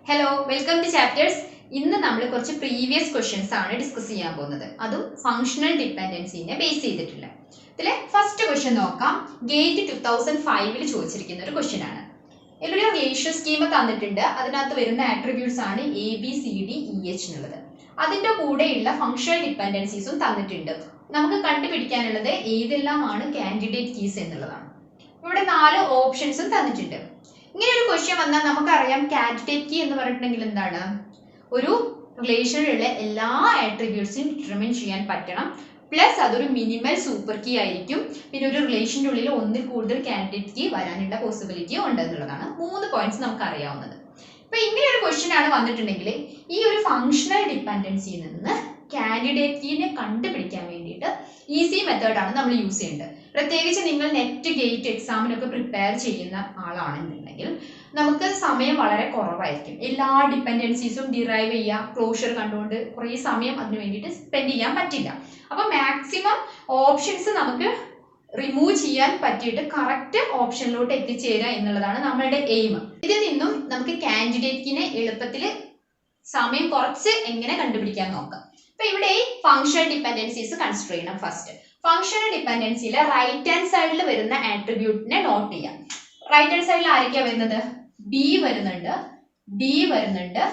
Hello welcome to chapters. ഇന്ന് നമ്മൾ കുറച്ച് പ്രീവിയസ് ക്വസ്റ്റ്യൻസ് ആണ് ഡിസ്കസ് ചെയ്യാൻ പോകുന്നത്. അതും ഫങ്ഷണൽ ഡിപ്പെൻഡൻസിനെ ബേസ് ചെയ്തിട്ടുള്ള. ഇതിലെ ഫസ്റ്റ് ക്വസ്റ്റ്യൻ നോക്കാം. ഗേറ്റ് 2005 ചോദിച്ചിരിക്കുന്ന ഒരു ക്വസ്റ്റ്യൻ ആണ്. ഇതിലൊരു റേഷ്യോ സ്കീം തന്നിട്ടുണ്ട്. അതിനകത്ത് വരുന്ന ആട്രിബ്യൂട്ട്സ് ആണ് A B C D E H എന്നുള്ളത്. അതിൻ്റെ കൂടെയുള്ള ഫങ്ഷണൽ ഡിപ്പെൻഡൻസീസും തന്നിട്ടുണ്ട്. നമുക്ക് കണ്ടുപിടിക്കാനുള്ളത് ഏതെല്ലാമാണ് കാൻഡിഡേറ്റ് കീസ് എന്നുള്ളതാണ്. ഇവിടെ 4 ഓപ്ഷൻസും തന്നിട്ടുണ്ട്. ഇങ്ങനെ ഒരു ക്വസ്റ്റ്യൻ വന്നാൽ നമുക്കറിയാം കാൻഡിഡേറ്റ് കീ എന്ന് പറഞ്ഞിട്ടുണ്ടെങ്കിൽ എന്താണ്, ഒരു റിലേഷനിലുള്ള എല്ലാ ആട്രിബ്യൂട്ട്സും ഡിറ്റർമിൻ ചെയ്യാൻ പറ്റണം. പ്ലസ് അതൊരു മിനിമൽ സൂപ്പർ കീ ആയിരിക്കും. പിന്നെ ഒരു റിലേഷൻ്റെ ഉള്ളിൽ ഒന്നിൽ കൂടുതൽ കാൻഡിഡേറ്റ് കീ വരാനുള്ള പോസിബിലിറ്റി ഉണ്ട് എന്നുള്ളതാണ് 3 പോയിന്റ്സ് നമുക്ക് അറിയാവുന്നത്. ഇപ്പൊ ഇങ്ങനെ ഒരു ക്വസ്റ്റ്യൻ ആണ് വന്നിട്ടുണ്ടെങ്കിൽ ഈ ഒരു ഫങ്ഷണൽ ഡിപ്പെൻഡൻസിയിൽ നിന്ന് കാൻഡിഡേറ്റ് കീനെ കണ്ടുപിടിക്കാൻ വേണ്ടിയിട്ട് ഈസി മെത്തേഡാണ് നമ്മൾ യൂസ് ചെയ്യേണ്ടത്. പ്രത്യേകിച്ച് നിങ്ങൾ നെറ്റ് ഗേറ്റ് എക്സാമിനൊക്കെ പ്രിപ്പയർ ചെയ്യുന്ന ആളാണെന്നുണ്ടെങ്കിൽ നമുക്ക് സമയം വളരെ കുറവായിരിക്കും. എല്ലാ ഡിപ്പെൻഡൻസീസും ഡിറൈവ് ചെയ്യുക, ക്ലോഷർ കണ്ടുകൊണ്ട് കുറേ സമയം അതിന് വേണ്ടിയിട്ട് സ്പെൻഡ് ചെയ്യാൻ പറ്റില്ല. അപ്പോൾ മാക്സിമം ഓപ്ഷൻസ് നമുക്ക് റിമൂവ് ചെയ്യാൻ പറ്റിയിട്ട് കറക്റ്റ് ഓപ്ഷനിലോട്ട് എത്തിച്ചേരുക എന്നുള്ളതാണ് നമ്മളുടെ എയിം. ഇതിൽ നിന്നും നമുക്ക് കാൻഡിഡേറ്റിനെ എളുപ്പത്തിൽ സമയം കുറച്ച് എങ്ങനെ കണ്ടുപിടിക്കാൻ നോക്കാം. അപ്പൊ ഇവിടെ ഫങ്ഷണൽ ഡിപ്പെൻഡൻസീസ് കൺസിഡർ ചെയ്യണം. ഫസ്റ്റ് ഫങ്ഷണൽ ഡിപ്പെൻഡൻസിയിലെ റൈറ്റ് ഹാൻഡ് സൈഡിൽ വരുന്ന ആട്രിബ്യൂട്ടിനെ നോട്ട് ചെയ്യാം. റൈറ്റ് ഹാൻഡ് സൈഡിൽ ആരൊക്കെയാണ് വരുന്നത്? ബി വരുന്നുണ്ട്, ഡി വരുന്നുണ്ട്,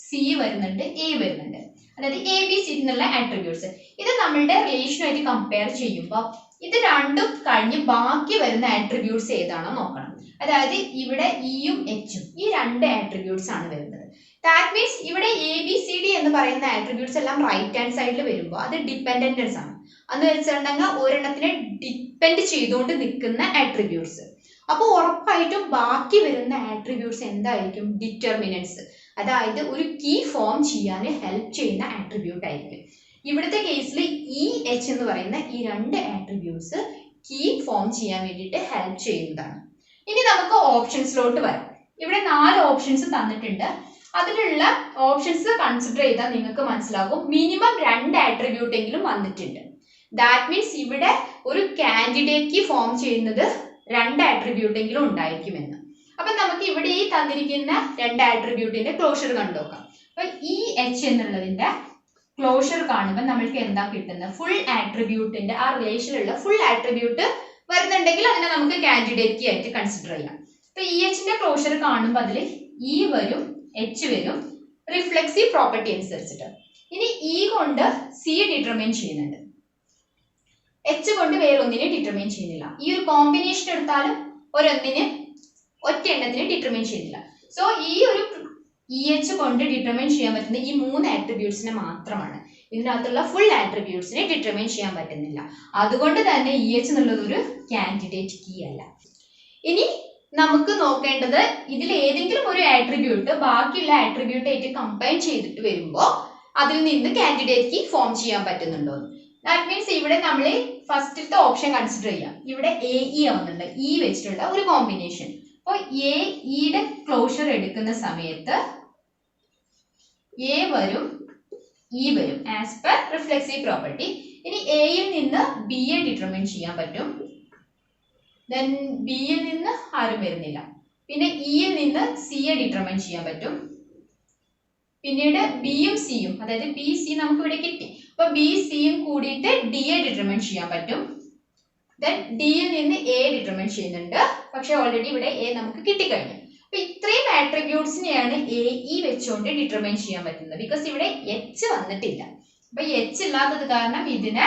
സി വരുന്നുണ്ട്, എ വരുന്നുണ്ട്. അതായത് എ ബി സി എന്നുള്ള ആട്രിബ്യൂട്ട്സ്. ഇത് നമ്മളുടെ റിലേഷനുമായിട്ട് കമ്പയർ ചെയ്യുമ്പോൾ ഇത് രണ്ടും കഴിഞ്ഞ് ബാക്കി വരുന്ന ആട്രിബ്യൂട്ട്സ് ഏതാണോ നോക്കണം. അതായത് ഇവിടെ ഇയും എച്ചും ഈ 2 ആട്രിബ്യൂട്ട്സ് ആണ് വരുന്നത്. ദാറ്റ് മീൻസ് ഇവിടെ എ ബി സി ഡി എന്ന് പറയുന്ന ആട്രിബ്യൂട്ട്സ് എല്ലാം റൈറ്റ് ഹാൻഡ് സൈഡിൽ വരുമ്പോൾ അത് ഡിപ്പെൻഡൻസ് ആണ്. എന്ന് വെച്ചിട്ടുണ്ടെങ്കിൽ ഒരെണ്ണത്തിനെ ഡിപ്പെൻഡ് ചെയ്തുകൊണ്ട് നിൽക്കുന്ന ആട്രിബ്യൂട്ട്സ്. അപ്പോൾ ഉറപ്പായിട്ടും ബാക്കി വരുന്ന ആട്രിബ്യൂട്ട്സ് എന്തായിരിക്കും? ഡിറ്റർമിനൻസ്. അതായത് ഒരു കീ ഫോം ചെയ്യാൻ ഹെൽപ്പ് ചെയ്യുന്ന ആട്രിബ്യൂട്ട് ആയിരിക്കും. ഇവിടുത്തെ കേസിൽ ഇ എച്ച് എന്ന് പറയുന്ന ഈ 2 ആട്രിബ്യൂട്ട്സ് കീ ഫോം ചെയ്യാൻ വേണ്ടിയിട്ട് ഹെൽപ്പ് ചെയ്യുന്നതാണ്. ഇനി നമുക്ക് ഓപ്ഷൻസിലോട്ട് വരാം. ഇവിടെ 4 ഓപ്ഷൻസ് തന്നിട്ടുണ്ട്. അതിലുള്ള ഓപ്ഷൻസ് കൺസിഡർ ചെയ്താൽ നിങ്ങൾക്ക് മനസ്സിലാകും മിനിമം 2 ആട്രിബ്യൂട്ട് എങ്കിലും വന്നിട്ടുണ്ട്. ദാറ്റ് മീൻസ് ഇവിടെ ഒരു കാൻഡിഡേറ്റ് കീ ഫോം ചെയ്യുന്നത് 2 ആട്രിബ്യൂട്ട് എങ്കിലും ഉണ്ടായിരിക്കുമെന്ന്. അപ്പൊ നമുക്ക് ഇവിടെ ഈ തന്നിരിക്കുന്ന 2 ആട്രിബ്യൂട്ടിന്റെ ക്ലോഷർ കണ്ടുനോക്കാം. അപ്പൊ ഇ എച്ച് എന്നുള്ളതിന്റെ ക്ലോഷർ കാണുമ്പോൾ നമ്മൾക്ക് എന്താ കിട്ടുന്നത്? ഫുൾ ആട്രിബ്യൂട്ടിന്റെ ആ റിലേഷനിലുള്ള ഫുൾ ആട്രിബ്യൂട്ട് വരുന്നുണ്ടെങ്കിൽ അതിനെ നമുക്ക് കാൻഡിഡേറ്റ് കീ ആയിട്ട് കൺസിഡർ ചെയ്യാം. അപ്പൊ ഇ എച്ചിന്റെ ക്ലോഷർ കാണുമ്പോൾ അതിൽ ഇ വരും, എച്ച് വരും, റിഫ്ലെക്സീവ് പ്രോപ്പർട്ടി അനുസരിച്ചിട്ട്. ഇനി ഇ കൊണ്ട് സി ഡിറ്റർമൈൻ ചെയ്യുന്നുണ്ട്, എച്ച് കൊണ്ട് വേറെ ഒന്നിനെ ഡിറ്റർമൈൻ ചെയ്യുന്നില്ല. ഈ ഒരു കോമ്പിനേഷൻ എടുത്താലും ഒറ്റ എണ്ണത്തിന് ഡിറ്റർമൈൻ ചെയ്യുന്നില്ല. സോ ഈ ഒരു ഇ എച്ച് കൊണ്ട് ഡിറ്റർമൈൻ ചെയ്യാൻ പറ്റുന്ന ഈ 3 ആട്രിബ്യൂട്ട്സിനെ മാത്രമാണ്. ഇതിനകത്തുള്ള ഫുൾ ആട്രിബ്യൂട്ട്സിനെ ഡിറ്റർമൈൻ ചെയ്യാൻ പറ്റുന്നില്ല. അതുകൊണ്ട് തന്നെ ഇ എച്ച് എന്നുള്ളത് ഒരു കാൻഡിഡേറ്റ് കീ അല്ല. ഇനി നമുക്ക് നോക്കേണ്ടത് ഇതിൽ ഏതെങ്കിലും ഒരു ആട്രിബ്യൂട്ട് ബാക്കിയുള്ള ആട്രിബ്യൂട്ട് ആയിട്ട് കമ്പൈൻ ചെയ്തിട്ട് വരുമ്പോൾ അതിൽ നിന്ന് കാൻഡിഡേറ്റ് കീ ഫോം ചെയ്യാൻ പറ്റുന്നുണ്ടോ. ദാറ്റ് മീൻസ് ഇവിടെ നമ്മൾ ഫസ്റ്റത്തെ ഓപ്ഷൻ കൺസിഡർ ചെയ്യാം. ഇവിടെ എ ഇ ആവുന്നുണ്ട്, ഇ വെച്ചിട്ടുള്ള ഒരു കോമ്പിനേഷൻ. അപ്പോൾ എ ഇയുടെ ക്ലോഷർ എടുക്കുന്ന സമയത്ത് എ വരും, ഇ വരും ആസ് പെർ റിഫ്ലെക്സീവ് പ്രോപ്പർട്ടി. ഇനി എയിൽ നിന്ന് ബി യെ ഡിറ്റർമൈൻ ചെയ്യാൻ പറ്റും. ദെൻ ബിയിൽ നിന്ന് ആരും വരുന്നില്ല. പിന്നെ ഇയിൽ നിന്ന് സിയെ ഡിറ്റർമൈൻ ചെയ്യാൻ പറ്റും. പിന്നീട് ബിയും സിയും, അതായത് ബി സി നമുക്ക് ഇവിടെ കിട്ടി. അപ്പൊ ബി സിയും കൂടിയിട്ട് ഡിയെ ഡിറ്റർമൈൻ ചെയ്യാൻ പറ്റും. ദെൻ ഡിയിൽ നിന്ന് എ ഡിറ്റർമൈൻ ചെയ്യുന്നുണ്ട്. പക്ഷെ ഓൾറെഡി ഇവിടെ എ നമുക്ക് കിട്ടിക്കഴിഞ്ഞു. അപ്പൊ ഇത്രയും ആട്രിബ്യൂട്ട്സിനെയാണ് എ ഇ വെച്ചുകൊണ്ട് ഡിറ്റർമൈൻ ചെയ്യാൻ പറ്റുന്നത്. ബിക്കോസ് ഇവിടെ എച്ച് വന്നിട്ടില്ല. അപ്പൊ എച്ച് ഇല്ലാത്തത് കാരണം ഇതിനെ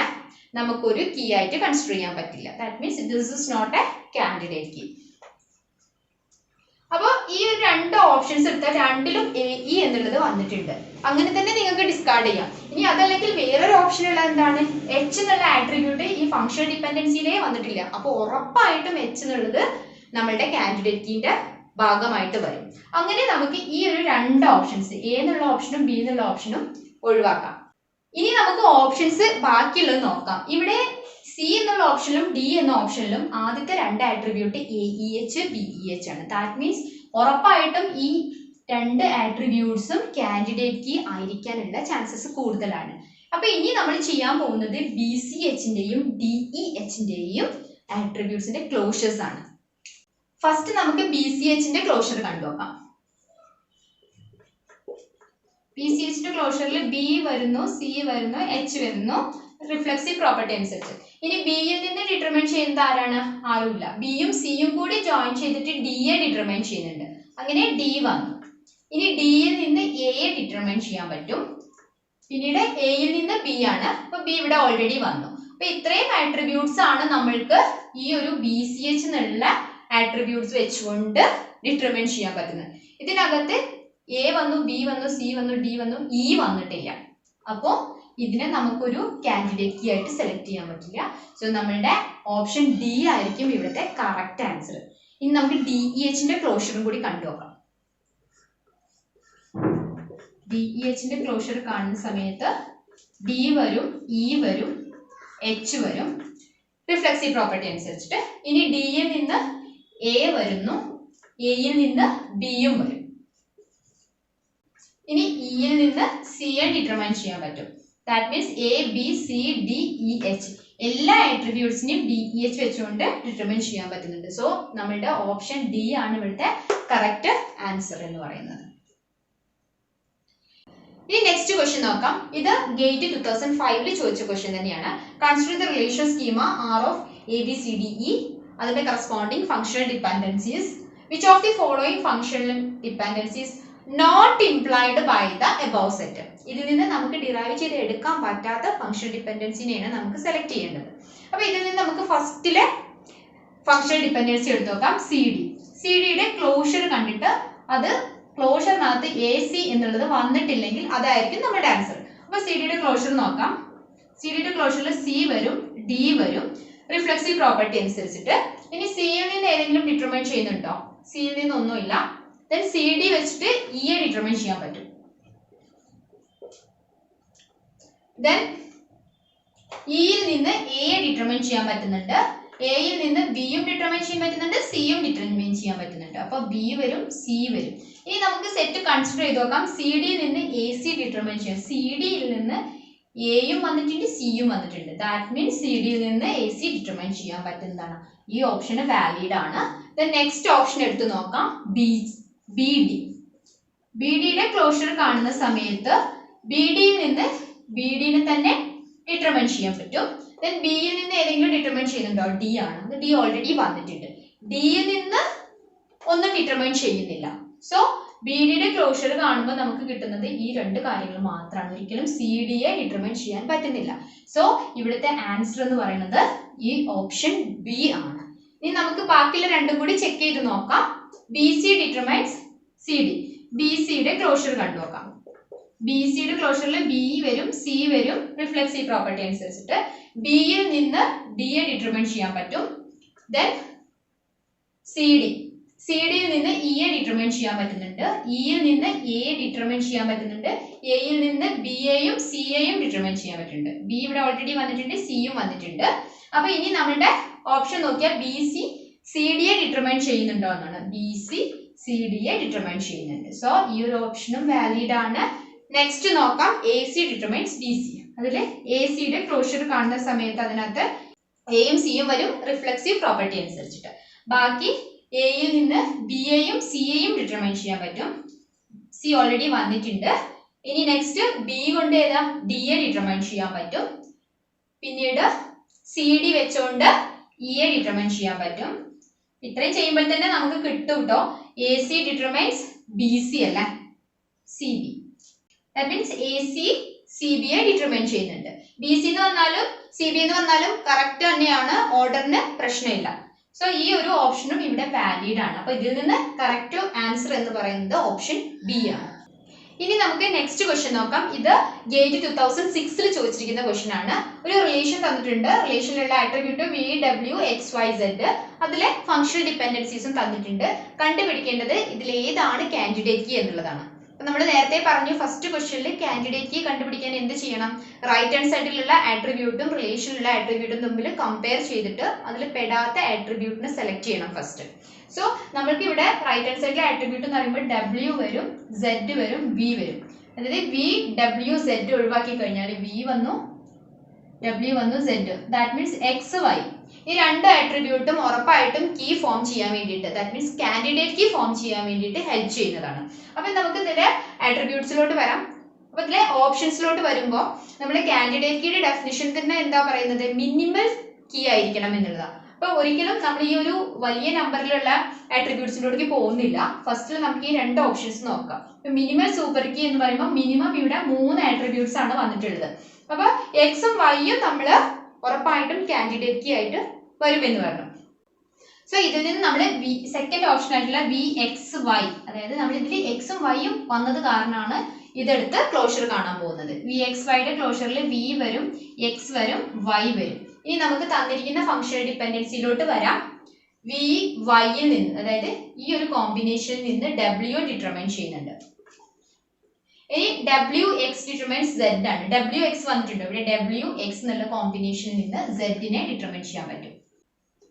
നമുക്കൊരു കീ ആയിട്ട് കൺസിഡർ ചെയ്യാൻ പറ്റില്ല. That means this is not a candidate key. അപ്പോൾ ഈ ഒരു 2 ഓപ്ഷൻസ് എടുത്താൽ 2ലും എ ഇ എന്നുള്ളത് വന്നിട്ടുണ്ട്. അങ്ങനെ തന്നെ നിങ്ങൾക്ക് ഡിസ്കാർഡ് ചെയ്യാം. ഇനി അതല്ലെങ്കിൽ വേറൊരു ഓപ്ഷൻ ഉള്ള എന്താണ്? എച്ച് എന്നുള്ള ആട്രിബ്യൂട്ട് ഈ ഫങ്ഷണൽ ഡിപ്പെൻഡൻസിയിലേ വന്നിട്ടില്ല. അപ്പോൾ ഉറപ്പായിട്ടും എച്ച് എന്നുള്ളത് നമ്മളുടെ കാൻഡിഡേറ്റ് കീന്റെ ഭാഗമായിട്ട് വരും. അങ്ങനെ നമുക്ക് ഈ ഒരു 2 ഓപ്ഷൻസ് എ എന്നുള്ള ഓപ്ഷനും ബി എന്നുള്ള ഓപ്ഷനും ഒഴിവാക്കാം. ഇനി നമുക്ക് ഓപ്ഷൻസ് ബാക്കിയുള്ളത് നോക്കാം. ഇവിടെ സി എന്നുള്ള ഓപ്ഷനിലും ഡി എന്ന ഓപ്ഷനിലും ആദ്യത്തെ 2 attribute A E H B E H ആണ്. ദാറ്റ് മീൻസ് ഉറപ്പായിട്ടും ഈ 2 ആട്രിബ്യൂട്ട്സും കാൻഡിഡേറ്റ് കീ ആയിരിക്കാനുള്ള ചാൻസസ് കൂടുതലാണ്. അപ്പൊ ഇനി നമ്മൾ ചെയ്യാൻ പോകുന്നത് ബി സി എച്ചിന്റെയും ഡി ഇ എച്ചിന്റെയും ആട്രിബ്യൂട്ട്സിന്റെ ക്ലോഷേഴ്സ് ആണ്. ഫസ്റ്റ് നമുക്ക് ബി സി എച്ചിന്റെ ക്ലോഷർ കണ്ടുനോക്കാം. BCHന്റെ ക്ലോഷറിൽ B വരുന്നു, C വരുന്നു, H വരുന്നു, റിഫ്ലെക്സീവ് പ്രോപ്പർട്ടി അനുസരിച്ച്. ഇനി ബിയിൽ നിന്ന് ഡിറ്റർമൈൻ ചെയ്യുന്നത് ആരാണ്? ആരുമില്ല. ബിയും സിയും കൂടി ജോയിൻ ചെയ്തിട്ട് ഡിയെ ഡിറ്റർമൈൻ ചെയ്യുന്നുണ്ട്. അങ്ങനെ ഡി വന്നു. ഇനി ഡിയിൽ നിന്ന് എയെ ഡിറ്റർമൈൻ ചെയ്യാൻ പറ്റും. പിന്നീട് എയിൽ നിന്ന് ബി ആണ്. അപ്പൊ ബി ഇവിടെ ഓൾറെഡി വന്നു. അപ്പൊ ഇത്രയും ആട്രിബ്യൂട്ട്സ് ആണ് നമ്മൾക്ക് ഈ ഒരു BCH എന്നുള്ള ആട്രിബ്യൂട്ട്സ് വെച്ചുകൊണ്ട് ഡിറ്റർമൈൻ ചെയ്യാൻ പറ്റുന്നത്. ഇതിനകത്ത് എ വന്നു, ബി വന്നു, സി വന്നു, ഡി വന്നു, ഇ വന്നിട്ടില്ല. അപ്പോൾ ഇതിനെ നമുക്കൊരു കാൻഡിഡേറ്റ് കീ ആയിട്ട് സെലക്ട് ചെയ്യാൻ പറ്റില്ല. സോ നമ്മളുടെ ഓപ്ഷൻ ഡി ആയിരിക്കും ഇവിടുത്തെ കറക്റ്റ് ആൻസർ. ഇനി നമുക്ക് DEHന്റെ ക്ലോഷറും കൂടി കണ്ടുനോക്കാം. DEHന്റെ ക്ലോഷർ കാണുന്ന സമയത്ത് ഡി വരും, ഇ വരും, എച്ച് വരും, റിഫ്ലെക്സീവ് പ്രോപ്പർട്ടി അനുസരിച്ചിട്ട്. ഇനി ഡിയിൽ നിന്ന് എ വരുന്നു, എയിൽ നിന്ന് ബിയും വരും. ഇനി ഇയിൽ നിന്ന് സിയെ ഡിറ്റർമൈൻ ചെയ്യാൻ പറ്റും. That means A, B, C, D, E, H എല്ലാ ആട്രിബ്യൂട്ട്സിനെയും DEH വെച്ചുകൊണ്ട് ഡിറ്റർമൈൻ ചെയ്യാൻ പറ്റുന്നുണ്ട്. സോ നമ്മളുടെ ഓപ്ഷൻ ഡി ആണ് ഇവിടുത്തെ കറക്റ്റ് ആൻസർ എന്ന് പറയുന്നത്. ഇനി നെക്സ്റ്റ് ക്വസ്റ്റ്യൻ നോക്കാം. ഇത് ഗേറ്റ് 2005 ചോദിച്ച ക്വസ്റ്റ്യൻ തന്നെയാണ്. Consider the relation schema R of ABCDE. അതിന്റെ corresponding functional dependencies. Which of the following functional dependencies not implied by the above set. ഇതിൽ നിന്ന് നമുക്ക് ഡിറൈവ് ചെയ്ത് എടുക്കാൻ പറ്റാത്ത ഫങ്ഷണൽ ഡിപെൻഡൻസിനെയാണ് നമുക്ക് സെലക്ട് ചെയ്യേണ്ടത്. അപ്പൊ ഇതിൽ നിന്ന് നമുക്ക് ഫസ്റ്റിലെ ഫങ്ഷണൽ ഡിപെൻഡൻസി എടുത്തു നോക്കാം. സിഡിയുടെ ക്ലോഷർ കണ്ടിട്ട് അത് ക്ലോഷറിനകത്ത് AC എന്നുള്ളത് വന്നിട്ടില്ലെങ്കിൽ അതായിരിക്കും നമ്മുടെ ആൻസർ. അപ്പൊ സിഡിയുടെ ക്ലോഷർ നോക്കാം. സിഡിയുടെ ക്ലോഷറിൽ C വരും, D വരും, റിഫ്ലെക്സീവ് പ്രോപ്പർട്ടി അനുസരിച്ചിട്ട്. ഇനി സിയിൽ നിന്ന് ഏതെങ്കിലും ഡിറ്റർമൈൻ ചെയ്യുന്നുണ്ടോ? സിയിൽ നിന്ന് ഒന്നുമില്ല. then CD വെച്ചിട്ട് E ഡിറ്റർമൈൻ ചെയ്യാൻ പറ്റും. then ഇയിൽ നിന്ന് A ഡിറ്റർമൈൻ ചെയ്യാൻ പറ്റുന്നുണ്ട്, എയിൽ നിന്ന് ബിയും ഡിറ്റർമൈൻ ചെയ്യാൻ പറ്റുന്നുണ്ട്, സിയും ഡിറ്റർമൈൻ ചെയ്യാൻ പറ്റുന്നുണ്ട്. അപ്പൊ ബി വരും, സി വരും. ഇനി നമുക്ക് സെറ്റ് കൺസിഡർ ചെയ്ത് നോക്കാം. സിഡിയിൽ നിന്ന് AC ഡിറ്റർമൈൻ ചെയ്യാം. സിഡിയിൽ നിന്ന് എയും വന്നിട്ടുണ്ട്, സിയും വന്നിട്ടുണ്ട്. ദാറ്റ് മീൻസ് സിഡിയിൽ നിന്ന് AC ഡിറ്റർമൈൻ ചെയ്യാൻ പറ്റുന്നതാണ്. ഈ ഓപ്ഷൻ വാലിഡ് ആണ്. നെക്സ്റ്റ് ഓപ്ഷൻ എടുത്തു നോക്കാം. BDയുടെ ക്ലോഷർ കാണുന്ന സമയത്ത് BDയിൽ നിന്ന് BDനെ തന്നെ ഡിറ്റർമൈൻ ചെയ്യാൻ പറ്റും. then ബിയിൽ നിന്ന് ഏതെങ്കിലും ഡിറ്റർമൈൻ ചെയ്യുന്നുണ്ടോ? ഡി ആണ്. ഡി ഓൾറെഡി വന്നിട്ടുണ്ട്. ഡിയിൽ നിന്ന് ഒന്നും ഡിറ്റർമൈൻ ചെയ്യുന്നില്ല. സോ BDയുടെ ക്ലോഷർ കാണുമ്പോൾ നമുക്ക് കിട്ടുന്നത് ഈ രണ്ട് കാര്യങ്ങൾ മാത്രമാണ്. ഒരിക്കലും CDയെ ഡിറ്റർമൈൻ ചെയ്യാൻ പറ്റുന്നില്ല. സോ ഇവിടുത്തെ ആൻസർ എന്ന് പറയുന്നത് ഈ ഓപ്ഷൻ ബി ആണ്. ഇനി നമുക്ക് ബാക്കിയുള്ള രണ്ടും കൂടി ചെക്ക് ചെയ്ത് നോക്കാം. BC determines CD. BCയുടെ ക്ലോഷർ കണ്ടു നോക്കാം. BCയുടെ ക്ലോഷറിൽ B വരും, C വരും, റിഫ്ലെക്സീവ് പ്രോപ്പർട്ടി അനുസരിച്ചിട്ട്. ബിയിൽ നിന്ന് ഡിയെ ഡിറ്റർമൈൻ ചെയ്യാൻ പറ്റും. then സിഡിയിൽ നിന്ന് ഇയെ ഡിറ്റർമൈൻ ചെയ്യാൻ പറ്റുന്നുണ്ട്, ഇയിൽ നിന്ന് എ ഡിറ്റർമൈൻ ചെയ്യാൻ പറ്റുന്നുണ്ട്, എയിൽ നിന്ന് ബിയെയും സിയെയും ഡിറ്റർമൈൻ ചെയ്യാൻ പറ്റുന്നുണ്ട്. ബി ഇവിടെ ഓൾറെഡി വന്നിട്ടുണ്ട്, സിയും വന്നിട്ടുണ്ട്. അപ്പൊ ഇനി നമ്മുടെ ഓപ്ഷൻ നോക്കിയാൽ BC CDയെ ഡിറ്റർമൈൻ ചെയ്യുന്നുണ്ടോ എന്നാണ്. BC CDയെ ഡിറ്റർമൈൻ ചെയ്യുന്നുണ്ട്. സോ ഈ ഒരു ഓപ്ഷനും വാലിഡ് ആണ്. നെക്സ്റ്റ് നോക്കാം. AC determines BC. അതില് ACയുടെ ക്ലോഷർ കാണുന്ന സമയത്ത് അതിനകത്ത് എയും സിയും വരും, റിഫ്ലെക്സീവ് പ്രോപ്പർട്ടി അനുസരിച്ചിട്ട്. ബാക്കി എയിൽ നിന്ന് ബിയെയും സിയെയും ഡിറ്റർമൈൻ ചെയ്യാൻ പറ്റും. സി ഓൾറെഡി വന്നിട്ടുണ്ട്. ഇനി നെക്സ്റ്റ് ബി കൊണ്ട് ഏതാ ഡിയെ ഡിറ്റർമൈൻ ചെയ്യാൻ പറ്റും. പിന്നീട് CD വെച്ചുകൊണ്ട് ഇയെ ഡിറ്റർമൈൻ ചെയ്യാൻ പറ്റും. ഇത്രയും ചെയ്യുമ്പോൾ തന്നെ നമുക്ക് കിട്ടും കേട്ടോ. AC ഡിറ്റർമൈൻസ് BC അല്ല CB. ദാറ്റ് മീൻസ് AC CBയെ ഡിറ്റർമൈൻ ചെയ്യുന്നുണ്ട്. BC എന്ന് വന്നാലും CB എന്ന് വന്നാലും കറക്റ്റ് തന്നെയാണ്, ഓർഡറിന് പ്രശ്നമില്ല. സോ ഈ ഒരു ഓപ്ഷനും ഇവിടെ വാലിഡ് ആണ്. അപ്പൊ ഇതിൽ നിന്ന് കറക്റ്റ് ആൻസർ എന്ന് പറയുന്നത് ഓപ്ഷൻ ബി ആണ്. ഇനി നമുക്ക് നെക്സ്റ്റ് ക്വസ്റ്റ്യൻ നോക്കാം. ഇത് ഗേറ്റ് 2006 ചോദിച്ചിരിക്കുന്ന ക്വസ്റ്റ്യൻ ആണ്. ഒരു റിലേഷൻ തന്നിട്ടുണ്ട്. റിലേഷനിലുള്ള ആട്രിബ്യൂട്ട് VWXYZ. അതിലെ ഫങ്ഷണൽ ഡിപെൻഡൻസീസും തന്നിട്ടുണ്ട്. കണ്ടുപിടിക്കേണ്ടത് ഇതിൽ ഏതാണ് കാൻഡിഡേറ്റ് കീ എന്നുള്ളതാണ്. അപ്പൊ നമ്മൾ നേരത്തെ പറഞ്ഞു ഫസ്റ്റ് ക്വസ്റ്റ്യനിൽ കാൻഡിഡേറ്റ് കീ കണ്ടുപിടിക്കാൻ എന്ത് ചെയ്യണം? റൈറ്റ് ഹാൻഡ് സൈഡിലുള്ള ആട്രിബ്യൂട്ടും റിലേഷനിലുള്ള ആട്രിബ്യൂട്ടും തമ്മിൽ കമ്പയർ ചെയ്തിട്ട് അതിൽ പെടാത്ത ആട്രിബ്യൂട്ടിനെ സെലക്ട് ചെയ്യണം ഫസ്റ്റ്. സോ നമ്മൾക്ക് ഇവിടെ റൈറ്റ് ഹാൻഡ് സൈഡിലെ ആട്രിബ്യൂട്ട് എന്ന് പറയുമ്പോൾ W വരും, Z വരും, V വരും. അതായത് VWZ ഒഴിവാക്കി കഴിഞ്ഞാൽ V വന്നു, W വന്നു, Z. That means XY. ഈ രണ്ട് ആട്രിബ്യൂട്ടും ഉറപ്പായിട്ടും കീ ഫോം ചെയ്യാൻ വേണ്ടിയിട്ട്, that means candidate key form ചെയ്യാൻ വേണ്ടിയിട്ട് ഹെൽപ്പ് ചെയ്യുന്നതാണ്. അപ്പൊ നമുക്ക് ഇതിന്റെ ആട്രിബ്യൂട്ട്സിലോട്ട് വരാം. അപ്പൊ ഇതിലെ ഓപ്ഷൻസിലോട്ട് വരുമ്പോൾ നമ്മൾ കാൻഡിഡേറ്റ് കീയുടെ ഡെഫിനിഷൻ തന്നെ എന്താ പറയുന്നത്, മിനിമൽ കീ ആയിരിക്കണം എന്നുള്ളതാണ്. അപ്പൊ ഒരിക്കലും നമ്മൾ ഈ ഒരു വലിയ നമ്പറിലുള്ള ആട്രിബ്യൂട്ട്സിലോട്ട് പോകുന്നില്ല. ഫസ്റ്റിൽ നമുക്ക് ഈ രണ്ട് ഓപ്ഷൻസ് നോക്കാം. മിനിമൽ സൂപ്പർ കീ എന്ന് പറയുമ്പോൾ മിനിമം ഇവിടെ 3 ആട്രിബ്യൂട്ട്സ് ആണ് വന്നിട്ടുള്ളത്. അപ്പൊ എക്സും വൈയും നമ്മൾ ഉറപ്പായിട്ടും കാൻഡിഡേറ്റ് കീ ആയിട്ട് വരുമെന്ന് പറഞ്ഞു. സോ ഇതിൽ നിന്ന് നമ്മൾ സെക്കൻഡ് ഓപ്ഷൻ ആയിട്ടുള്ള വി എക്സ് വൈ, അതായത് നമ്മൾ ഇതിൽ എക്സും വൈയും വന്നത് കാരണമാണ് ഇതെടുത്ത് ക്ലോഷർ കാണാൻ പോകുന്നത്. വി എക്സ് വൈയുടെ ക്ലോഷറിൽ വി വരും, എക്സ് വരും, വൈ വരും. ഇനി നമുക്ക് തന്നിരിക്കുന്ന ഫംഗ്ഷണൽ ഡിപ്പെൻഡൻസിയിലോട്ട് വരാം. വി വൈയിൽ നിന്ന്, അതായത് ഈ ഒരു കോമ്പിനേഷനിൽ നിന്ന് ഡബ്ല്യു ഡിറ്റർമൈൻ ചെയ്യുന്നുണ്ട്. ഇനി ഡബ്ല്യു എക്സ് ഡിറ്റർമൈൻസ് സെഡ് ആണ്. ഡബ്ല്യു എക്സ് വന്നിട്ടുണ്ട്, ഇവിടെ ഡബ്ല്യു എക്സ് എന്നുള്ള കോമ്പിനേഷനിൽ നിന്ന് സെഡിനെ ഡിറ്റർമൈൻ ചെയ്യാൻ പറ്റും.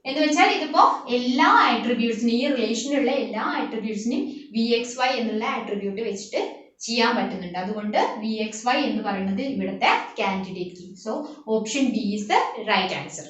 എന്ന് വെച്ചാൽ ഇതിപ്പോ എല്ലാ ആട്രിബ്യൂട്ട്സിനും, ഈ റിലേഷനിലുള്ള എല്ലാ ആട്രിബ്യൂട്ട്സിനും വി എക്സ് വൈ എന്നുള്ള ആട്രിബ്യൂട്ട് വെച്ചിട്ട് ചെയ്യാൻ പറ്റുന്നുണ്ട്. അതുകൊണ്ട് വി എക്സ് വൈ എന്ന് പറയുന്നത് ഇവിടുത്തെ candidate key. So option B is the right answer.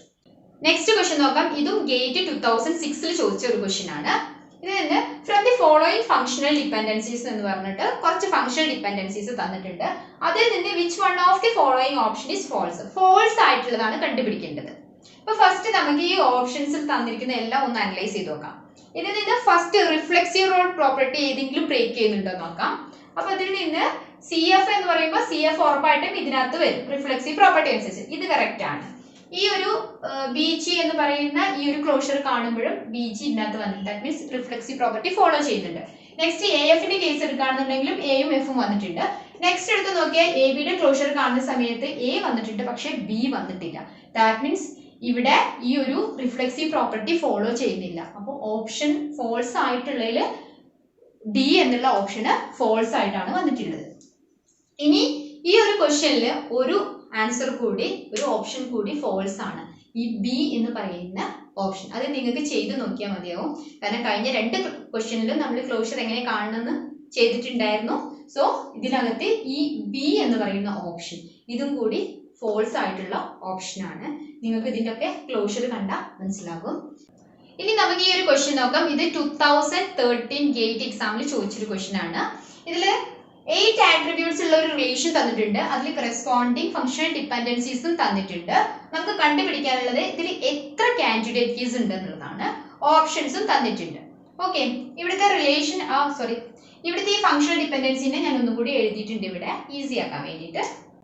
Next question നോക്കാം. ഇതും ഗേറ്റ് 2006 ചോദിച്ച ഒരു ക്വസ്റ്റ്യൻ ആണ്. ഇതിൽ നിന്ന് from the following functional dependencies എന്ന് പറഞ്ഞിട്ട് കുറച്ച് ഫംഗ്ഷണൽ ഡിപ്പെൻഡൻസീസ് തന്നിട്ടുണ്ട്. അതിൽ നിന്ന് which one of the following option is false. False ആയിട്ടുള്ളതാണ് കണ്ടുപിടിക്കേണ്ടത്. അപ്പൊ ഫസ്റ്റ് നമുക്ക് ഈ ഓപ്ഷൻസിൽ തന്നിരിക്കുന്ന എല്ലാം ഒന്ന് അനലൈസ് ചെയ്ത് നോക്കാം. ഇതിൽ നിന്ന് ഫസ്റ്റ് റിഫ്ലെക്സീവ് റോൾ പ്രോപ്പർട്ടി ഏതെങ്കിലും ബ്രേക്ക് ചെയ്യുന്നുണ്ടോ നോക്കാം. അപ്പൊ ഇതിൽ നിന്ന് സി എഫ് എന്ന് പറയുമ്പോൾ സി എഫ് ഉറപ്പായിട്ടും ഇതിനകത്ത് വരും, റിഫ്ലെക്സീവ് പ്രോപ്പർട്ടി അനുസരിച്ച്. ഇത് കറക്റ്റ് ആണ്. ഈ ഒരു ബി ജി എന്ന് പറയുന്ന ഈ ഒരു ക്ലോഷർ കാണുമ്പോഴും ബി ജി ഇതിനകത്ത് വന്നിട്ടുണ്ട്. That means reflexive property follow ചെയ്യുന്നുണ്ട്. നെക്സ്റ്റ് എ എഫിന്റെ കേസ് എടുക്കുകയാണെന്നുണ്ടെങ്കിലും എയും എഫും വന്നിട്ടുണ്ട്. നെക്സ്റ്റ് എടുത്ത് നോക്കിയാൽ എ ബിയുടെ ക്ലോഷർ കാണുന്ന സമയത്ത് എ വന്നിട്ടുണ്ട്, പക്ഷെ ബി വന്നിട്ടില്ല. ദാറ്റ് മീൻസ് ഇവിടെ ഈ ഒരു റിഫ്ലെക്സീവ് പ്രോപ്പർട്ടി ഫോളോ ചെയ്യുന്നില്ല. അപ്പോൾ ഓപ്ഷൻ ഫോൾസ് ആയിട്ടുള്ളതിൽ ഡി എന്നുള്ള ഓപ്ഷന് ഫോൾസ് ആയിട്ടാണ് വന്നിട്ടുള്ളത്. ഇനി ഈ ഒരു ക്വസ്റ്റ്യനിൽ ഒരു ആൻസർ കൂടി, ഒരു ഓപ്ഷൻ കൂടി ഫോൾസ് ആണ്, ഈ ബി എന്ന് പറയുന്ന ഓപ്ഷൻ. അത് നിങ്ങൾക്ക് ചെയ്ത് നോക്കിയാൽ മതിയാവും. കാരണം കഴിഞ്ഞ 2 ക്വസ്റ്റ്യനിലും നമ്മൾ ക്ലോഷർ എങ്ങനെ കാണണമെന്ന് ചെയ്തിട്ടുണ്ടായിരുന്നു. സോ ഇതിനകത്ത് ഈ ബി എന്ന് പറയുന്ന ഓപ്ഷൻ ഇതും കൂടി ഫോൾസ് ആയിട്ടുള്ള ഓപ്ഷൻ ആണ്. നിങ്ങൾക്ക് ഇതിന്റെ ഒക്കെ ക്ലോഷർ കണ്ടാൽ മനസ്സിലാകും. ഇനി നമുക്ക് ഈ ഒരു ക്വസ്റ്റ്യൻ നോക്കാം. ഇത് 2013 ഗേറ്റ് എക്സാമിൽ ചോദിച്ചൊരു ക്വസ്റ്റ്യൻ ആണ്. ഇതിൽ 8 ആട്രിബ്യൂട്ട്സ് ഉള്ള ഒരു റിലേഷൻ തന്നിട്ടുണ്ട്. അതിൽ കറസ്പോണ്ടിങ് ഫംഗ്ഷണൽ ഡിപ്പെൻഡൻസീസും തന്നിട്ടുണ്ട്. നമുക്ക് കണ്ടുപിടിക്കാനുള്ളത് ഇതിൽ എത്ര കാൻഡിഡേറ്റ് കീസ് ഉണ്ട് എന്നുള്ളതാണ്. ഓപ്ഷൻസും തന്നിട്ടുണ്ട്. ഓക്കെ, ഇവിടുത്തെ റിലേഷൻ ഇവിടുത്തെ ഈ ഫംഗ്ഷണൽ ഡിപ്പെൻഡൻസിനെ ഞാൻ ഒന്നും കൂടി എഴുതിയിട്ടുണ്ട് ഇവിടെ ഈസി ആക്കാൻ വേണ്ടിയിട്ട്.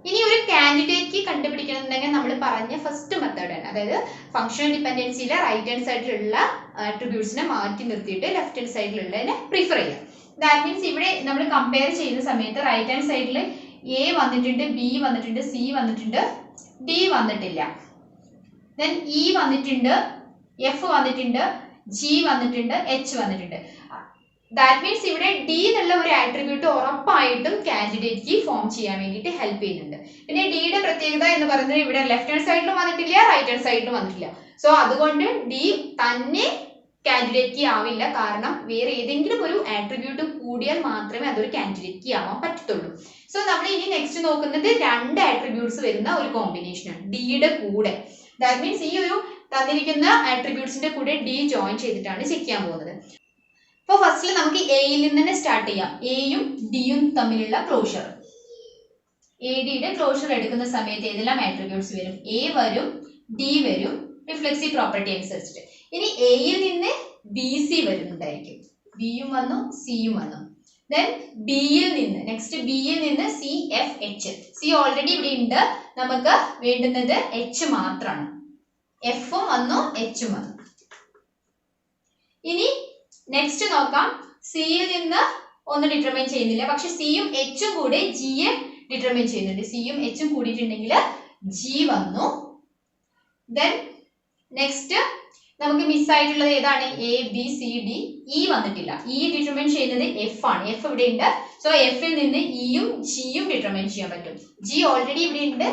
ഇനി ഒരു കാൻഡിഡേറ്റ് കീ കണ്ടുപിടിക്കണമെന്നുണ്ടെങ്കിൽ നമ്മൾ പറഞ്ഞ ഫസ്റ്റ് മെത്തേഡ് ആണ്. അതായത് ഫംഗ്ഷണൽ ഡിപ്പെൻഡൻസിയിലെ റൈറ്റ് ഹാൻഡ് സൈഡിലുള്ള ആട്രിബ്യൂട്ട്സിനെ മാറ്റി നിർത്തിയിട്ട് ലെഫ്റ്റ് ഹാൻഡ് സൈഡിലുള്ളതിനെ പ്രിഫർ ചെയ്യുക. ദാറ്റ് മീൻസ് ഇവിടെ നമ്മൾ കമ്പയർ ചെയ്യുന്ന സമയത്ത് റൈറ്റ് ഹാൻഡ് സൈഡിൽ എ വന്നിട്ടുണ്ട്, ബി വന്നിട്ടുണ്ട്, സി വന്നിട്ടുണ്ട്, ഡി വന്നിട്ടില്ല. ദെൻ ഇ വന്നിട്ടുണ്ട്, എഫ് വന്നിട്ടുണ്ട്, ജി വന്നിട്ടുണ്ട്, എച്ച് വന്നിട്ടുണ്ട്. ദാറ്റ് മീൻസ് ഇവിടെ ഡി എന്നുള്ള ഒരു ആട്രിബ്യൂട്ട് ഉറപ്പായിട്ടും കാൻഡിഡേറ്റ് കീ ഫോം ചെയ്യാൻ വേണ്ടിയിട്ട് ഹെൽപ്പ് ചെയ്യുന്നുണ്ട്. പിന്നെ ഡിയുടെ പ്രത്യേകത എന്ന് പറയുന്നത് ഇവിടെ ലെഫ്റ്റ് ഹാൻഡ് സൈഡിലും വന്നിട്ടില്ല, റൈറ്റ് ഹാൻഡ് സൈഡിലും വന്നിട്ടില്ല. സോ അതുകൊണ്ട് ഡി തന്നെ കാൻഡിഡേറ്റ് കീ ആവില്ല. കാരണം വേറെ ഏതെങ്കിലും ഒരു ആട്രിബ്യൂട്ട് കൂടിയാൽ മാത്രമേ അതൊരു കാൻഡിഡേറ്റ് കീ ആവാൻ പറ്റത്തുള്ളൂ. സോ നമ്മൾ ഇനി നെക്സ്റ്റ് നോക്കുന്നത് 2 ആട്രിബ്യൂട്ട്സ് വരുന്ന ഒരു കോമ്പിനേഷനാണ് ഡിയുടെ കൂടെ. ദാറ്റ് മീൻസ് ഈ ഒരു തന്നിരിക്കുന്ന ആട്രിബ്യൂട്ട്സിന്റെ കൂടെ ഡി ജോയിൻ ചെയ്തിട്ടാണ് ചെക്ക് ചെയ്യാൻ പോകുന്നത്. അപ്പോൾ ഫസ്റ്റിൽ നമുക്ക് എയിൽ നിന്ന് തന്നെ സ്റ്റാർട്ട് ചെയ്യാം. എയും ഡിയും തമ്മിലുള്ള ക്ലോഷർ. എ ഡിയുടെ ക്ലോഷർ എടുക്കുന്ന സമയത്ത് ഏതെല്ലാം ആട്രിബ്യൂട്ട്സ് വരും? എ വരും, ഡി വരും, റിഫ്ലെക്സീവ് പ്രോപ്പർട്ടി അനുസരിച്ചിട്ട്. ഇനി എയിൽ നിന്ന് ബി സി വരുന്നുണ്ടായിരിക്കും. ബിയും വന്നു, സിയും വന്നു. ദെൻ ബിയിൽ നിന്ന് നെക്സ്റ്റ് ബിയിൽ നിന്ന് C F H. C already ഇവിടെ ഉണ്ട്, നമുക്ക് വേണ്ടുന്നത് എച്ച് മാത്രമാണ്. എഫും വന്നു, എച്ചും വന്നു. ഇനി നെക്സ്റ്റ് നോക്കാം. സിയിൽ നിന്ന് ഒന്നും ഡിറ്റർമൈൻ ചെയ്യുന്നില്ല, പക്ഷെ സിയും എച്ചും കൂടെ ജിയെ ഡിറ്റർമൈൻ ചെയ്യുന്നുണ്ട്. സിയും എച്ചും കൂടിയിട്ടുണ്ടെങ്കിൽ ജി വന്നു. ദെൻ നെക്സ്റ്റ് നമുക്ക് മിസ് ആയിട്ടുള്ളത് ഏതാണ്? A B C D. E വന്നിട്ടില്ല. ഇ ഡിറ്റർമൈൻ ചെയ്യുന്നത് എഫ് ആണ്. എഫ് ഇവിടെ ഉണ്ട്. സോ എഫിൽ നിന്ന് ഇയും ജിയും ഡിറ്റർമൈൻ ചെയ്യാൻ പറ്റും. ജി ഓൾറെഡി ഇവിടെ ഉണ്ട്.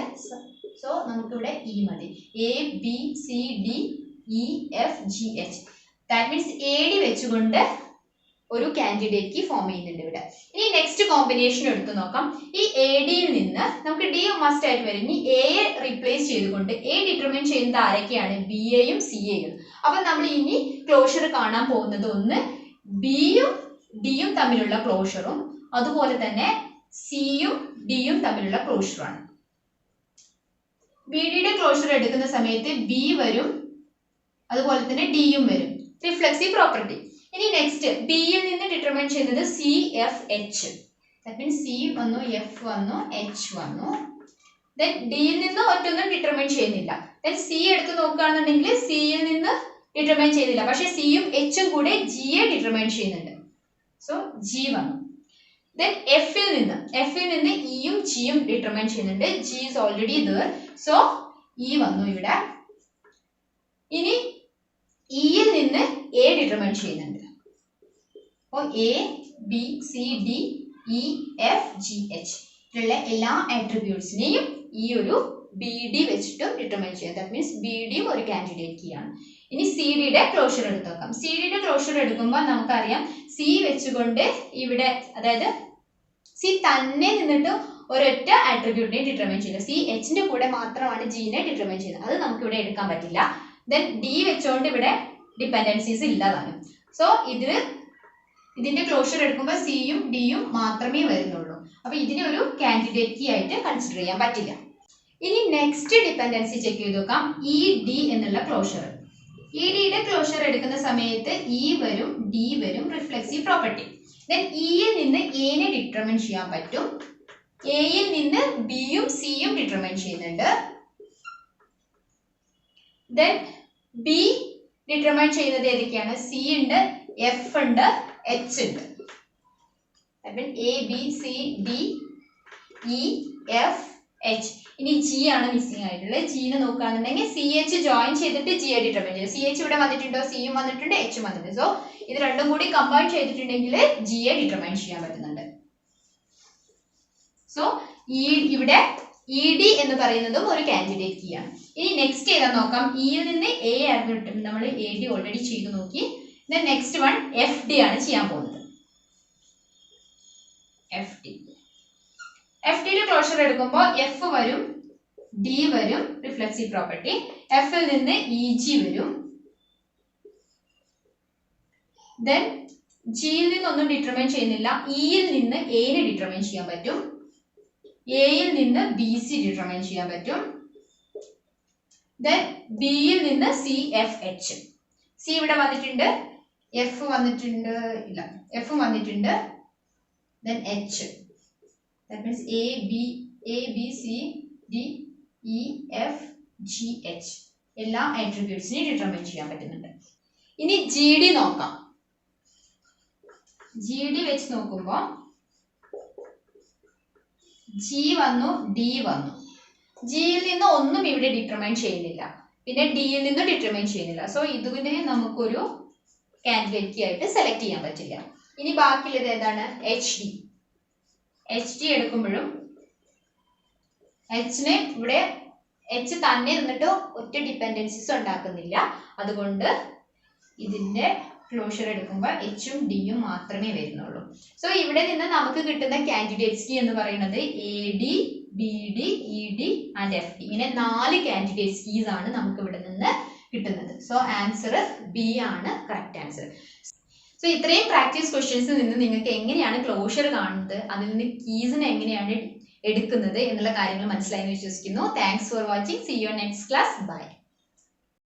സോ നമുക്കിവിടെ ഇ മതി. A B C D E F G H. That means A D വെച്ചുകൊണ്ട് ഒരു കാൻഡിഡേറ്റ് കീ ഫോം ചെയ്യുന്നുണ്ട് ഇവിടെ. ഇനി നെക്സ്റ്റ് കോമ്പിനേഷൻ എടുത്തു നോക്കാം. ഈ എ ഡിയിൽ നിന്ന് നമുക്ക് ഡി മസ്റ്റ് ആയിട്ട് വരും. ഇനി എയെ റീപ്ലേസ് ചെയ്തുകൊണ്ട് എ ഡിറ്റർമൈൻ ചെയ്യുന്നത് ആരൊക്കെയാണ്? ബി എയും സി എയും. അപ്പൊ നമ്മൾ ഇനി ക്ലോഷർ കാണാൻ പോകുന്നത് ഒന്ന് ബിയും ഡിയും തമ്മിലുള്ള ക്ലോഷറും അതുപോലെ തന്നെ സിയും ഡിയും തമ്മിലുള്ള ക്ലോഷർ ആണ്. ബി ഡിയുടെ ക്ലോഷർ എടുക്കുന്ന സമയത്ത് ബി വരും, അതുപോലെ തന്നെ ഡിയും വരും. Reflexive property. ഇനി നെക്സ്റ്റ് ബിയിൽ നിന്ന് ഡിറ്റർമൈൻ ചെയ്യുന്നത് C F H. That means C വന്നു, എഫ് വന്നു, എച്ച് വന്നു. ദെൻ ഡിയിൽ നിന്ന് ഒറ്റൊന്നും ഡിറ്റർമൈൻ ചെയ്യുന്നില്ല. ദെൻ സി എടുത്ത് നോക്കുകയാണെന്നുണ്ടെങ്കിൽ സിയിൽ നിന്ന് ഡിറ്റർമൈൻ ചെയ്യുന്നില്ല, പക്ഷെ സിയും എച്ചും കൂടെ ജിയെ ഡിറ്റർമൈൻ ചെയ്യുന്നുണ്ട്. സോ ജി വന്നു. ദെൻ എഫിൽ നിന്ന് ഇയും ജിയും ഡിറ്റർമൈൻ ചെയ്യുന്നുണ്ട്. G is already there. So E വന്നു ഇവിടെ. ഇനി ഇയിൽ നിന്ന് എ ഡിറ്റർമൈൻ ചെയ്യുന്നുണ്ട്. അപ്പോൾ A B C D E F G H ഇതിലുള്ള എല്ലാ ആട്രിബ്യൂട്ട്സിനെയും ഈ ഒരു ബി ഡി വെച്ചിട്ട് ഡിറ്റർമൈൻ ചെയ്യാം. ദാറ്റ് മീൻസ് ബി ഡിയും ഒരു കാൻഡിഡേറ്റ് കീ ആണ്. ഇനി സി ഡിയുടെ ക്ലോഷർ എടുത്ത് നോക്കാം. സി ഡിയുടെ ക്ലോഷർ എടുക്കുമ്പോൾ നമുക്കറിയാം സി വെച്ചുകൊണ്ട് ഇവിടെ, അതായത് സി തന്നെ നിന്നിട്ട് ഒരൊറ്റ ആട്രിബ്യൂട്ടിനെ ഡിറ്റർമൈൻ ചെയ്യുന്നത്. സി എച്ചിന്റെ കൂടെ മാത്രമാണ് ജിനെ ഡിറ്റർമൈൻ ചെയ്യുന്നത്. അത് നമുക്ക് ഇവിടെ എടുക്കാൻ പറ്റില്ല. ദെൻ ഡി വെച്ചുകൊണ്ട് ഇവിടെ ഡിപ്പെൻഡൻസീസ് ഇല്ലാതാണ്. സോ ഇതിന്റെ ക്ലോഷർ എടുക്കുമ്പോൾ സിയും ഡിയും മാത്രമേ വരുന്നുള്ളൂ. അപ്പൊ ഇതിനെ ഒരു കാൻഡിഡേറ്റ് കീ ആയിട്ട് കൺസിഡർ ചെയ്യാൻ പറ്റില്ല. ഇനി നെക്സ്റ്റ് ഡിപ്പെൻഡൻസി ചെക്ക് ചെയ്ത് നോക്കാം. ഇ ഡി എന്നുള്ള ക്ലോഷർ. ഇ ഡിയുടെ ക്ലോഷർ എടുക്കുന്ന സമയത്ത് ഇ വരും, ഡി വരും, റിഫ്ലെക്സീവ് പ്രോപ്പർട്ടി. ദെൻ ഇയിൽ നിന്ന് എനെ ഡിറ്റർമൈൻ ചെയ്യാൻ പറ്റും. എയിൽ നിന്ന് ബിയും സിയും ഡിറ്റർമൈൻ ചെയ്യുന്നുണ്ട്. ദെൻ ബി ഡിറ്റർമൈൻ ചെയ്യുന്നത് ഏതൊക്കെയാണ്? സി ഉണ്ട്, എഫ് ഉണ്ട്, എച്ച് ഉണ്ട്. A B C D E F H. ഇനി ജി ആണ് മിസ്സിംഗ് ആയിട്ടുള്ളത്. ജിനെ നോക്കുകയാണെന്നുണ്ടെങ്കിൽ സി എച്ച് ജോയിൻ ചെയ്തിട്ട് ജിയെ ഡിറ്റർമൈൻ ചെയ്യും. സി എച്ച് ഇവിടെ വന്നിട്ടുണ്ടോ? സിയും വന്നിട്ടുണ്ട്, എച്ചും വന്നിട്ടുണ്ട്. സോ ഇത് രണ്ടും കൂടി കമ്പൈൻ ചെയ്തിട്ടുണ്ടെങ്കിൽ ജിയെ ഡിറ്റർമൈൻ ചെയ്യാൻ പറ്റുന്നുണ്ട്. സോ ഇവിടെ ഇ ഡി എന്ന് പറയുന്നതും ഒരു കാൻഡിഡേറ്റ് കീ ആണ്. ഇനി നെക്സ്റ്റ് ഏതാ നോക്കാം. ഇയിൽ നിന്ന് എ ആയിരുന്നു കിട്ടും. നമ്മൾ എ ഡി ഓൾറെഡി ചെയ്ത് നോക്കി. നെക്സ്റ്റ് വൺ എഫ് ഡി ആണ് ചെയ്യാൻ പോകുന്നത്. എഫ് ഡിയുടെ ക്ലോഷർ എടുക്കുമ്പോൾ എഫ് വരും, ഡി വരും, റിഫ്ലെക്സീവ് പ്രോപ്പർട്ടി. എഫിൽ നിന്ന് ഇ ജി വരും. ദെൻ ജിയിൽ നിന്നൊന്നും ഡിറ്റർമൈൻ ചെയ്യുന്നില്ല. ഇയിൽ നിന്ന് എനെ ഡിറ്റർമൈൻ ചെയ്യാൻ പറ്റും. എയിൽ നിന്ന് ബി സി ഡിറ്റർമൈൻ ചെയ്യാൻ പറ്റും. ദെൻ ബിയിൽ നിന്ന് സി എഫ് എച്ച്. സി ഇവിടെ വന്നിട്ടുണ്ട്, എഫ് വന്നിട്ടുണ്ട്, ഇല്ല എഫ് വന്നിട്ടുണ്ട്. Then H. That means A B C D E F G H എല്ലാ ആട്രിബ്യൂട്ട്സിനെയും ഡിറ്റർമൈൻ ചെയ്യാൻ പറ്റുന്നുണ്ട്. ഇനി ജി ഡി നോക്കാം. ജി ഡി വെച്ച് നോക്കുമ്പോൾ ജി വന്നു, ഡി വന്നു. ജിയിൽ നിന്ന് ഒന്നും ഇവിടെ ഡിറ്റർമൈൻ ചെയ്യുന്നില്ല, പിന്നെ ഡിയിൽ നിന്നും ഡിറ്റർമൈൻ ചെയ്യുന്നില്ല. സോ ഇതിനെ നമുക്കൊരു കാൻഡിഡേറ്റ് കീ ആയിട്ട് സെലക്ട് ചെയ്യാൻ പറ്റില്ല. ഇനി ബാക്കിയുള്ളത് ഏതാണ്? H D. എച്ച് ഡി എടുക്കുമ്പോഴും എച്ചിനെ ഇവിടെ എച്ച് തന്നെ നിന്നിട്ട് ഒറ്റ ഡിപ്പെൻഡൻസീസ് ഉണ്ടാക്കുന്നില്ല. അതുകൊണ്ട് ഇതിന്റെ ക്ലോഷർ എടുക്കുമ്പോൾ എച്ചും ഡിയും മാത്രമേ വരുന്നുള്ളൂ. സോ ഇവിടെ നിന്ന് നമുക്ക് കിട്ടുന്ന കാൻഡിഡേറ്റ്സ് കീ എന്ന് പറയുന്നത് A D, B D, E D and F D. ഇങ്ങനെ 4 കാൻഡിഡേറ്റ്സ് കീസ് ആണ് നമുക്ക് ഇവിടെ നിന്ന് കിട്ടുന്നത്. സോ ആൻസർ ബി ആണ് കറക്റ്റ് ആൻസർ. സോ ഇത്രയും പ്രാക്ടീസ് ക്വസ്റ്റ്യൻസിൽ നിന്ന് നിങ്ങൾക്ക് എങ്ങനെയാണ് ക്ലോഷർ കാണുന്നത്, അതിൽ നിന്ന് കീസിനെ എങ്ങനെയാണ് എടുക്കുന്നത് എന്നുള്ള കാര്യങ്ങൾ മനസ്സിലായെന്ന് വിശ്വസിക്കുന്നു. Thanks for watching. See you next class. By.